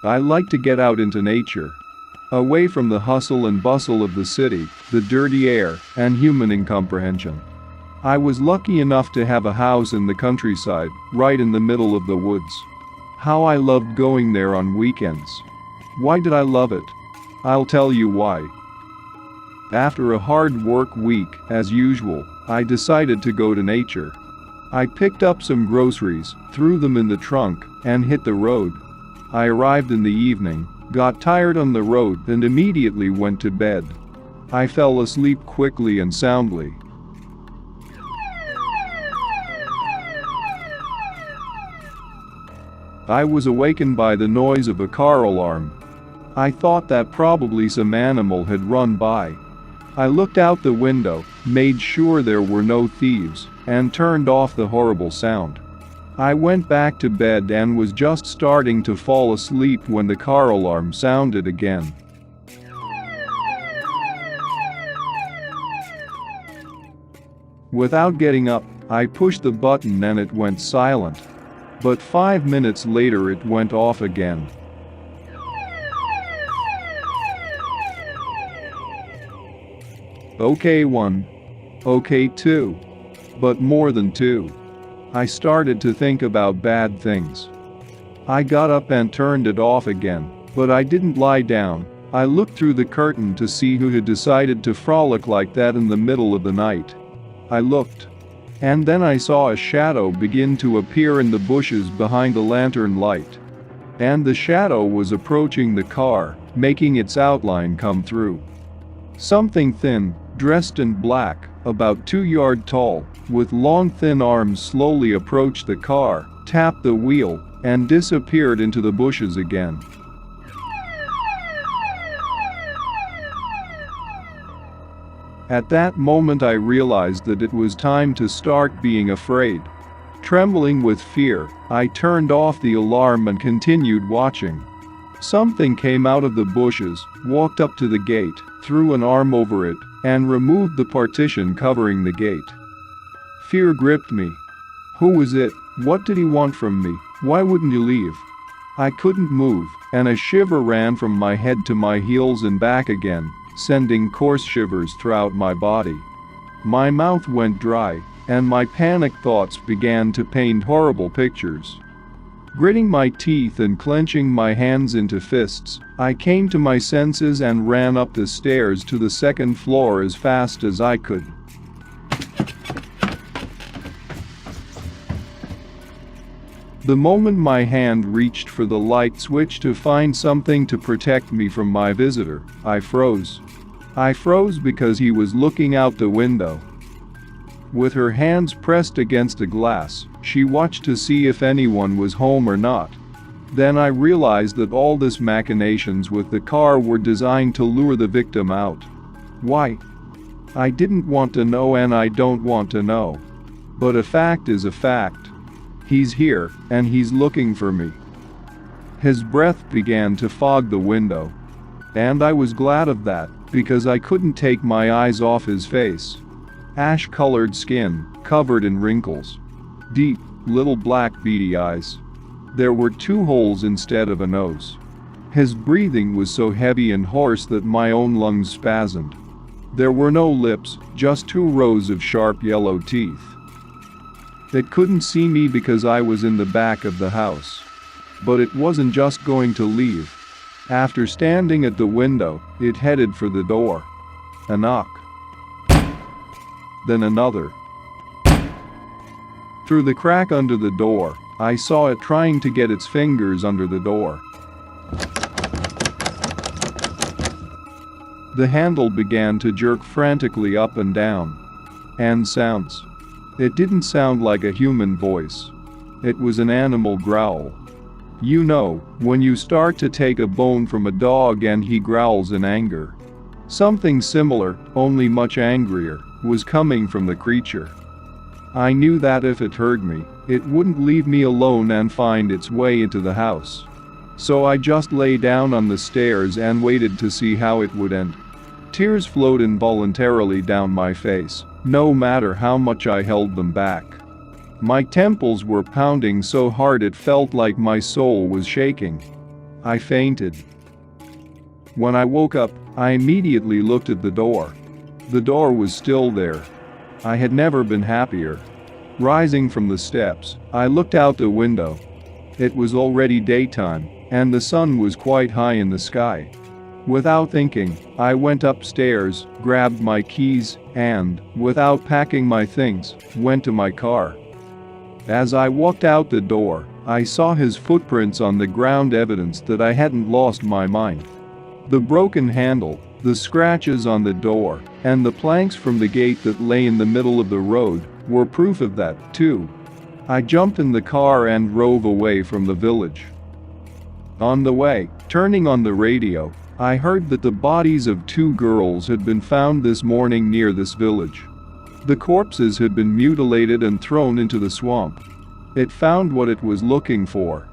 I like to get out into nature. Away from the hustle and bustle of the city, the dirty air, and human incomprehension. I was lucky enough to have a house in the countryside, right in the middle of the woods. How I loved going there on weekends. Why did I love it? I'll tell you why. After a hard work week, as usual, I decided to go to nature. I picked up some groceries, threw them in the trunk, and hit the road. I arrived in the evening, got tired on the road, and immediately went to bed. I fell asleep quickly and soundly. I was awakened by the noise of a car alarm. I thought that probably some animal had run by. I looked out the window, made sure there were no thieves, and turned off the horrible sound. I went back to bed and was just starting to fall asleep when the car alarm sounded again. Without getting up, I pushed the button and it went silent. But 5 minutes later it went off again. Okay, 1. Okay, 2. But more than 2. I started to think about bad things. I got up and turned it off again, but I didn't lie down. I looked through the curtain to see who had decided to frolic like that in the middle of the night. I looked. And then I saw a shadow begin to appear in the bushes behind the lantern light. And the shadow was approaching the car, making its outline come through. Something thin, dressed in black, about 2 yards tall, with long thin arms slowly approached the car, tapped the wheel, and disappeared into the bushes again. At that moment I realized that it was time to start being afraid. Trembling with fear, I turned off the alarm and continued watching. Something came out of the bushes, walked up to the gate, threw an arm over it, and removed the partition covering the gate. Fear gripped me. Who was it? What did he want from me? Why wouldn't he leave? I couldn't move, and a shiver ran from my head to my heels and back again, sending coarse shivers throughout my body. My mouth went dry, and my panicked thoughts began to paint horrible pictures. Gritting my teeth and clenching my hands into fists, I came to my senses and ran up the stairs to the second floor as fast as I could. The moment my hand reached for the light switch to find something to protect me from my visitor, I froze. I froze because he was looking out the window. With her hands pressed against the glass, she watched to see if anyone was home or not. Then I realized that all these machinations with the car were designed to lure the victim out. Why? I didn't want to know and I don't want to know. But a fact is a fact. He's here, and he's looking for me. His breath began to fog the window. And I was glad of that, because I couldn't take my eyes off his face. Ash-colored skin, covered in wrinkles. Deep, little black beady eyes. There were 2 holes instead of a nose. His breathing was so heavy and hoarse that my own lungs spasmed. There were no lips, just 2 rows of sharp yellow teeth. It couldn't see me because I was in the back of the house. But it wasn't just going to leave. After standing at the window, it headed for the door. A knock. Then another. Through the crack under the door, I saw it trying to get its fingers under the door. The handle began to jerk frantically up and down. And sounds. It didn't sound like a human voice. It was an animal growl. You know, when you start to take a bone from a dog and he growls in anger. Something similar, only much angrier, was coming from the creature. I knew that if it heard me, it wouldn't leave me alone and find its way into the house. So I just lay down on the stairs and waited to see how it would end. Tears flowed involuntarily down my face, no matter how much I held them back. My temples were pounding so hard it felt like my soul was shaking. I fainted. When I woke up, I immediately looked at the door. The door was still there. I had never been happier. Rising from the steps, I looked out the window. It was already daytime, and the sun was quite high in the sky. Without thinking, I went upstairs, grabbed my keys, and, without packing my things, went to my car. As I walked out the door, I saw his footprints on the ground, evidence that I hadn't lost my mind. The broken handle, the scratches on the door, and the planks from the gate that lay in the middle of the road were proof of that, too. I jumped in the car and drove away from the village. On the way, turning on the radio, I heard that the bodies of 2 girls had been found this morning near this village. The corpses had been mutilated and thrown into the swamp. It found what it was looking for.